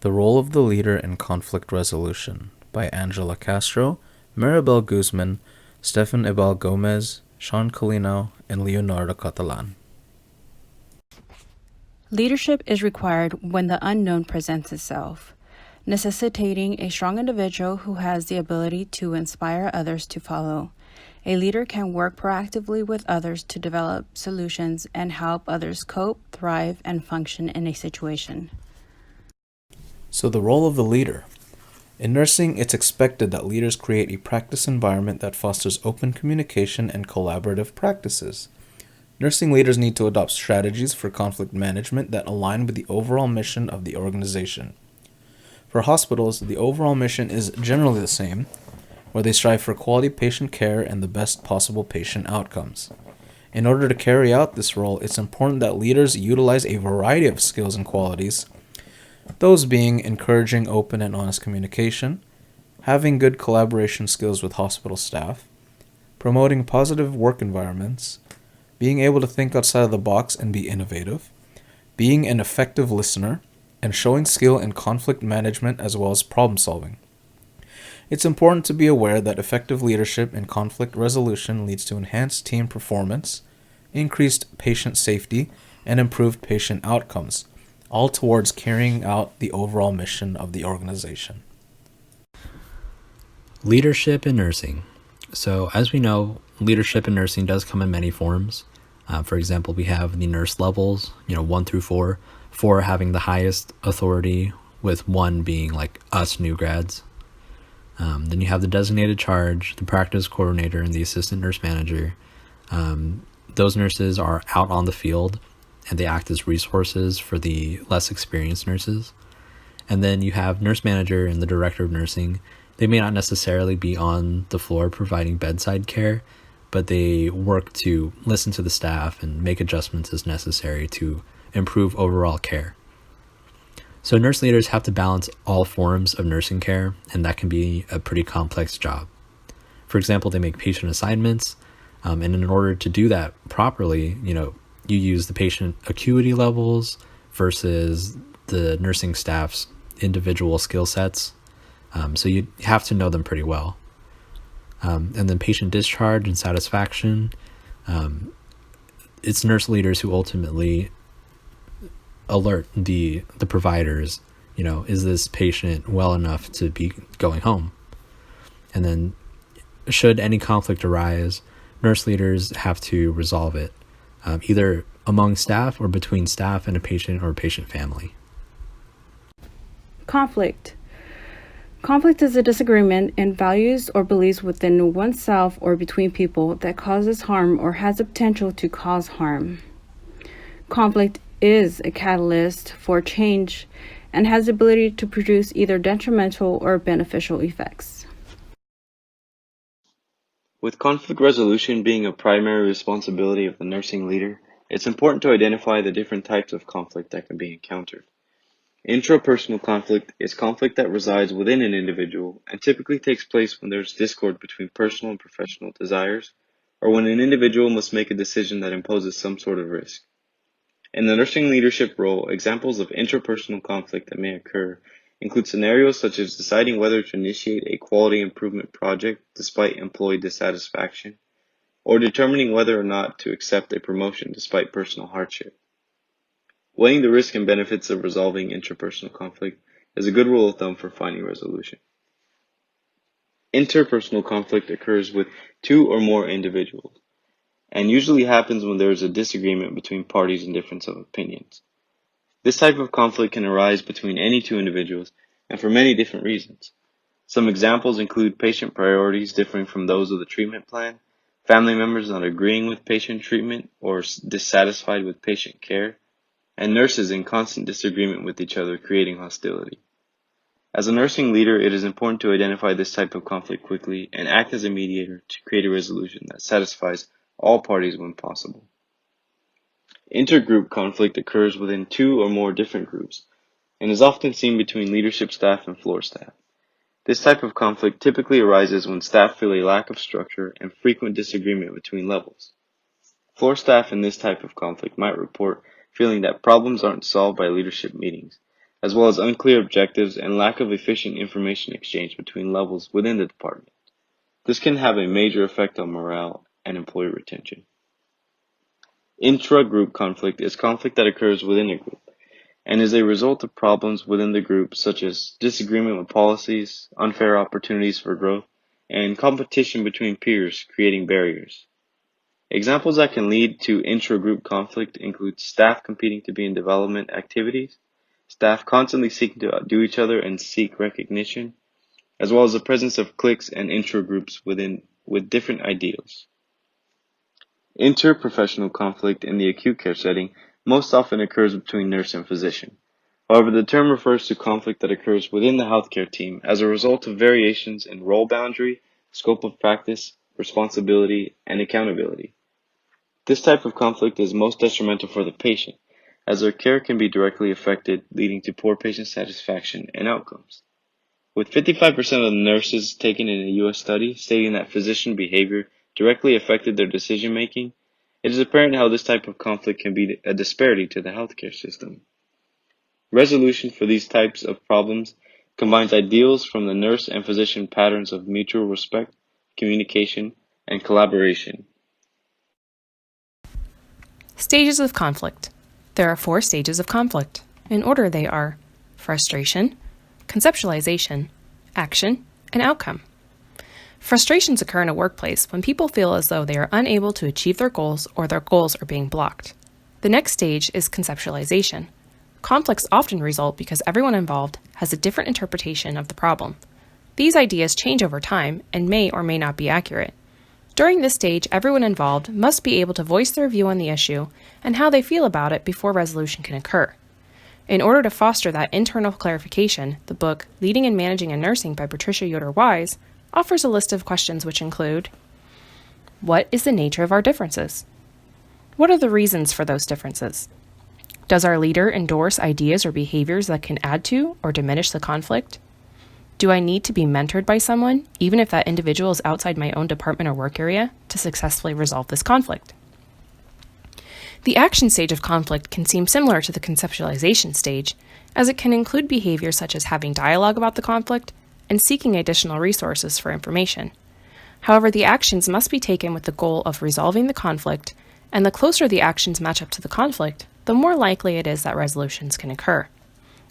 The Role of the Leader in Conflict Resolution by Angela Castro, Maribel Guzman, Stefan Ibal Gomez, Sean Colino, and Leonardo Catalan. Leadership is required when the unknown presents itself, necessitating a strong individual who has the ability to inspire others to follow. A leader can work proactively with others to develop solutions and help others cope, thrive, and function in a situation. So, the role of the leader. In nursing, it's expected that leaders create a practice environment that fosters open communication and collaborative practices. Nursing leaders need to adopt strategies for conflict management that align with the overall mission of the organization. For hospitals, the overall mission is generally the same, where they strive for quality patient care and the best possible patient outcomes. In order to carry out this role, it's important that leaders utilize a variety of skills and qualities, those being encouraging open and honest communication, having good collaboration skills with hospital staff, promoting positive work environments, being able to think outside of the box and be innovative, being an effective listener, and showing skill in conflict management as well as problem solving. It's important to be aware that effective leadership in conflict resolution leads to enhanced team performance, increased patient safety, and improved patient outcomes, all towards carrying out the overall mission of the organization. Leadership in nursing. So, as we know, leadership in nursing does come in many forms. For example, we have the nurse levels, 1 through 4, 4 having the highest authority, with 1 being like us new grads. Then you have the designated charge, the practice coordinator, and the assistant nurse manager. Those nurses are out on the field, and they act as resources for the less experienced nurses. And then you have nurse manager and the director of nursing. They may not necessarily be on the floor providing bedside care, but they work to listen to the staff and make adjustments as necessary to improve overall care. So nurse leaders have to balance all forms of nursing care, and that can be a pretty complex job. For example, they make patient assignments, and in order to do that properly, you use the patient acuity levels versus the nursing staff's individual skill sets. So you have to know them pretty well. And then patient discharge and satisfaction. It's nurse leaders who ultimately alert the providers, is this patient well enough to be going home? And then should any conflict arise, nurse leaders have to resolve it, either among staff or between staff and a patient or patient family. Conflict. Conflict is a disagreement in values or beliefs within oneself or between people that causes harm or has the potential to cause harm. Conflict is a catalyst for change and has the ability to produce either detrimental or beneficial effects. With conflict resolution being a primary responsibility of the nursing leader, it's important to identify the different types of conflict that can be encountered. Intrapersonal conflict is conflict that resides within an individual and typically takes place when there's discord between personal and professional desires, or when an individual must make a decision that imposes some sort of risk. In the nursing leadership role, examples of intrapersonal conflict that may occur include scenarios such as deciding whether to initiate a quality improvement project despite employee dissatisfaction, or determining whether or not to accept a promotion despite personal hardship. Weighing the risks and benefits of resolving interpersonal conflict is a good rule of thumb for finding resolution. Interpersonal conflict occurs with 2 or more individuals, and usually happens when there is a disagreement between parties and difference of opinions. This type of conflict can arise between any 2 individuals and for many different reasons. Some examples include patient priorities differing from those of the treatment plan, family members not agreeing with patient treatment or dissatisfied with patient care, and nurses in constant disagreement with each other, creating hostility. As a nursing leader, it is important to identify this type of conflict quickly and act as a mediator to create a resolution that satisfies all parties when possible. Intergroup conflict occurs within 2 or more different groups and is often seen between leadership staff and floor staff. This type of conflict typically arises when staff feel a lack of structure and frequent disagreement between levels. Floor staff in this type of conflict might report feeling that problems aren't solved by leadership meetings, as well as unclear objectives and lack of efficient information exchange between levels within the department. This can have a major effect on morale and employee retention. Intra-group conflict is conflict that occurs within a group and is a result of problems within the group such as disagreement with policies, unfair opportunities for growth, and competition between peers creating barriers. Examples that can lead to intra-group conflict include staff competing to be in development activities, staff constantly seeking to outdo each other and seek recognition, as well as the presence of cliques and intra-groups with different ideals. Interprofessional conflict in the acute care setting most often occurs between nurse and physician. However, the term refers to conflict that occurs within the healthcare team as a result of variations in role boundary, scope of practice, responsibility, and accountability. This type of conflict is most detrimental for the patient, as their care can be directly affected, leading to poor patient satisfaction and outcomes. With 55% of the nurses taken in a U.S. study stating that physician behavior directly affected their decision-making, it is apparent how this type of conflict can be a disparity to the healthcare system. Resolution for these types of problems combines ideals from the nurse and physician patterns of mutual respect, communication, and collaboration. Stages of conflict. There are 4 stages of conflict. In order, they are frustration, conceptualization, action, and outcome. Frustrations occur in a workplace when people feel as though they are unable to achieve their goals or their goals are being blocked. The next stage is conceptualization. Conflicts often result because everyone involved has a different interpretation of the problem. These ideas change over time and may or may not be accurate. During this stage, everyone involved must be able to voice their view on the issue and how they feel about it before resolution can occur. In order to foster that internal clarification, the book Leading and Managing in Nursing by Patricia Yoder Wise offers a list of questions which include: what is the nature of our differences? What are the reasons for those differences? Does our leader endorse ideas or behaviors that can add to or diminish the conflict? Do I need to be mentored by someone, even if that individual is outside my own department or work area, to successfully resolve this conflict? The action stage of conflict can seem similar to the conceptualization stage, as it can include behaviors such as having dialogue about the conflict and seeking additional resources for information. However, the actions must be taken with the goal of resolving the conflict, and the closer the actions match up to the conflict, the more likely it is that resolutions can occur.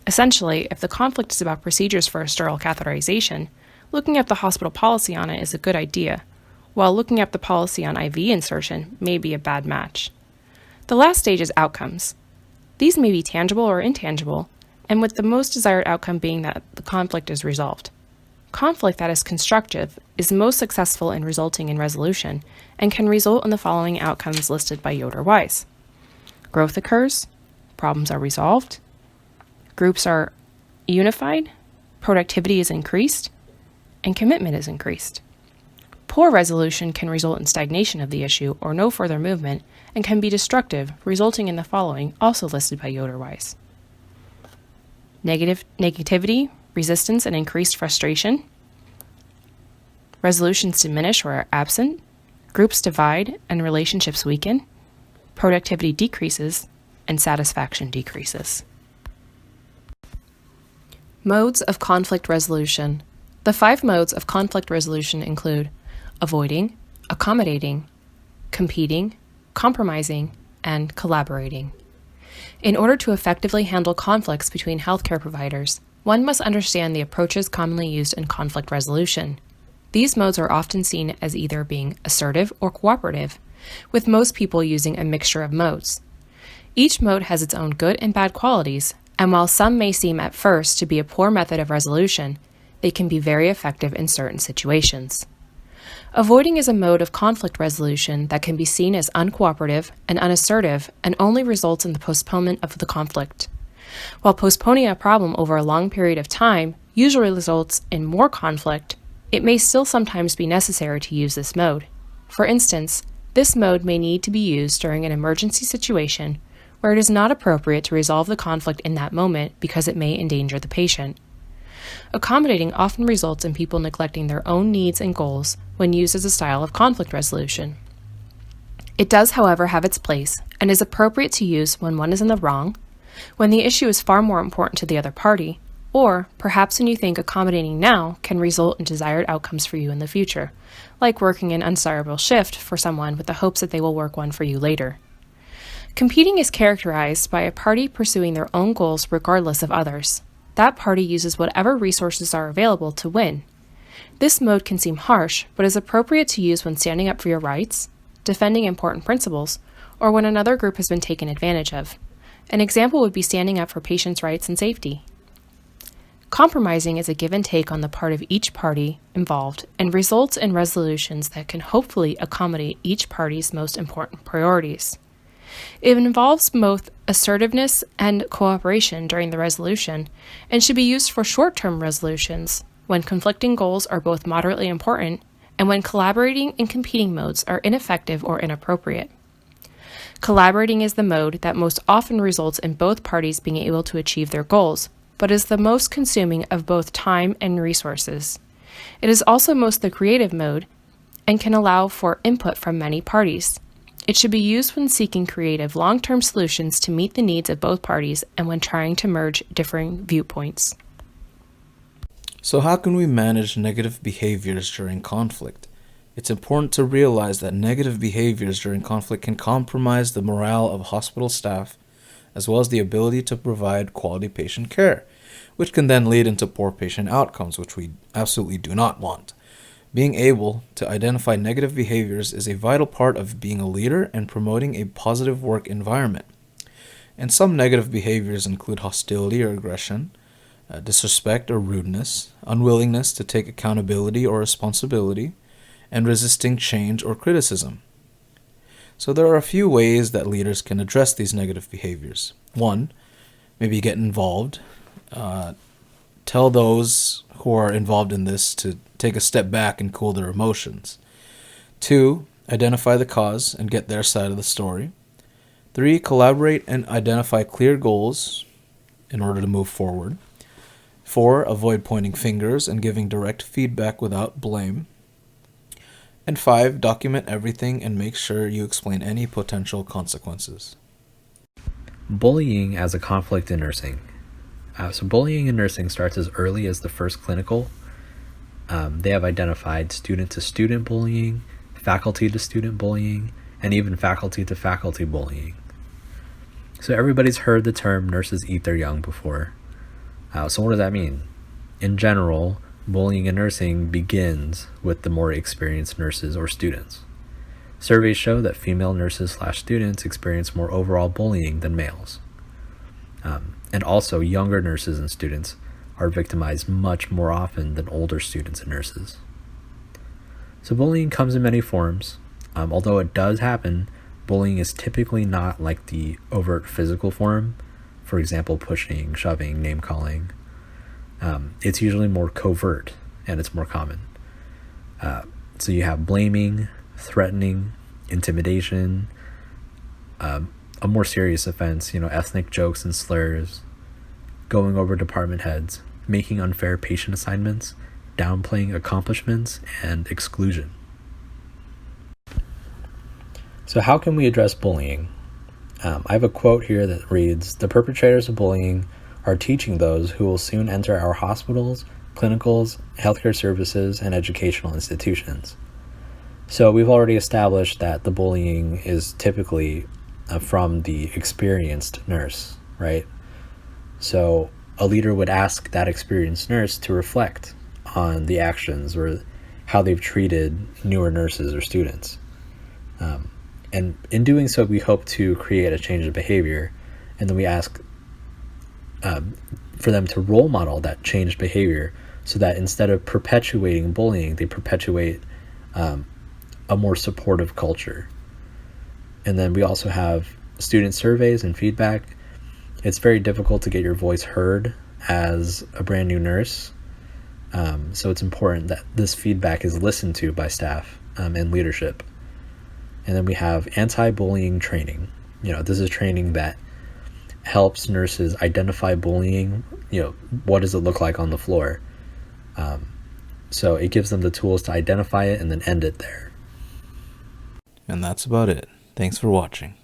Essentially, if the conflict is about procedures for a sterile catheterization, looking at the hospital policy on it is a good idea, while looking at the policy on IV insertion may be a bad match. The last stage is outcomes. These may be tangible or intangible, and with the most desired outcome being that the conflict is resolved. Conflict that is constructive is most successful in resulting in resolution and can result in the following outcomes listed by Yoder Wise. Growth occurs, problems are resolved, groups are unified, productivity is increased, and commitment is increased. Poor resolution can result in stagnation of the issue or no further movement and can be destructive, resulting in the following, also listed by Yoder Wise. Negativity, resistance, and increased frustration. Resolutions diminish or are absent. Groups divide and relationships weaken. Productivity decreases and satisfaction decreases. Modes of conflict resolution. The 5 modes of conflict resolution include avoiding, accommodating, competing, compromising, and collaborating. In order to effectively handle conflicts between healthcare providers, one must understand the approaches commonly used in conflict resolution. These modes are often seen as either being assertive or cooperative, with most people using a mixture of modes. Each mode has its own good and bad qualities, and while some may seem at first to be a poor method of resolution, they can be very effective in certain situations. Avoiding is a mode of conflict resolution that can be seen as uncooperative and unassertive and only results in the postponement of the conflict. While postponing a problem over a long period of time usually results in more conflict, it may still sometimes be necessary to use this mode. For instance, this mode may need to be used during an emergency situation where it is not appropriate to resolve the conflict in that moment because it may endanger the patient. Accommodating often results in people neglecting their own needs and goals when used as a style of conflict resolution. It does, however, have its place and is appropriate to use when one is in the wrong, when the issue is far more important to the other party, or perhaps when you think accommodating now can result in desired outcomes for you in the future, like working an undesirable shift for someone with the hopes that they will work one for you later. Competing is characterized by a party pursuing their own goals regardless of others. That party uses whatever resources are available to win. This mode can seem harsh, but is appropriate to use when standing up for your rights, defending important principles, or when another group has been taken advantage of. An example would be standing up for patients' rights and safety. Compromising is a give and take on the part of each party involved and results in resolutions that can hopefully accommodate each party's most important priorities. It involves both assertiveness and cooperation during the resolution and should be used for short-term resolutions when conflicting goals are both moderately important and when collaborating and competing modes are ineffective or inappropriate. Collaborating is the mode that most often results in both parties being able to achieve their goals, but is the most consuming of both time and resources. It is also most the creative mode and can allow for input from many parties. It should be used when seeking creative long-term solutions to meet the needs of both parties and when trying to merge differing viewpoints. So how can we manage negative behaviors during conflict? It's important to realize that negative behaviors during conflict can compromise the morale of hospital staff, as well as the ability to provide quality patient care, which can then lead into poor patient outcomes, which we absolutely do not want. Being able to identify negative behaviors is a vital part of being a leader and promoting a positive work environment. And some negative behaviors include hostility or aggression, disrespect or rudeness, unwillingness to take accountability or responsibility, and resisting change or criticism. So there are a few ways that leaders can address these negative behaviors. 1, maybe get involved. Tell those who are involved in this to take a step back and cool their emotions. 2, identify the cause and get their side of the story. 3, collaborate and identify clear goals in order to move forward. 4, avoid pointing fingers and giving direct feedback without blame. And 5, document everything and make sure you explain any potential consequences. Bullying as a conflict in nursing. So bullying in nursing starts as early as the first clinical. They have identified student-to-student bullying, faculty-to-student bullying, and even faculty-to-faculty bullying. So everybody's heard the term nurses eat their young before. So what does that mean? In general, bullying in nursing begins with the more experienced nurses or students. Surveys show that female nurses/students experience more overall bullying than males. And also, younger nurses and students are victimized much more often than older students and nurses. So bullying comes in many forms. Although it does happen, bullying is typically not like the overt physical form. For example, pushing, shoving, name-calling. It's usually more covert, and it's more common. So you have blaming, threatening, intimidation, a more serious offense, ethnic jokes and slurs, going over department heads, making unfair patient assignments, downplaying accomplishments, and exclusion. So how can we address bullying? I have a quote here that reads, "The perpetrators of bullying are teaching those who will soon enter our hospitals, clinicals, healthcare services, and educational institutions." So we've already established that the bullying is typically from the experienced nurse, right? So a leader would ask that experienced nurse to reflect on the actions or how they've treated newer nurses or students. And in doing so, we hope to create a change of behavior, and then we ask for them to role model that changed behavior so that instead of perpetuating bullying, they perpetuate a more supportive culture. And then we also have student surveys and feedback. It's very difficult to get your voice heard as a brand new nurse. So it's important that this feedback is listened to by staff and leadership. And then we have anti-bullying training. This is training that helps nurses identify bullying. What does it look like on the floor? So it gives them the tools to identify it and then end it there. And that's about it. Thanks for watching.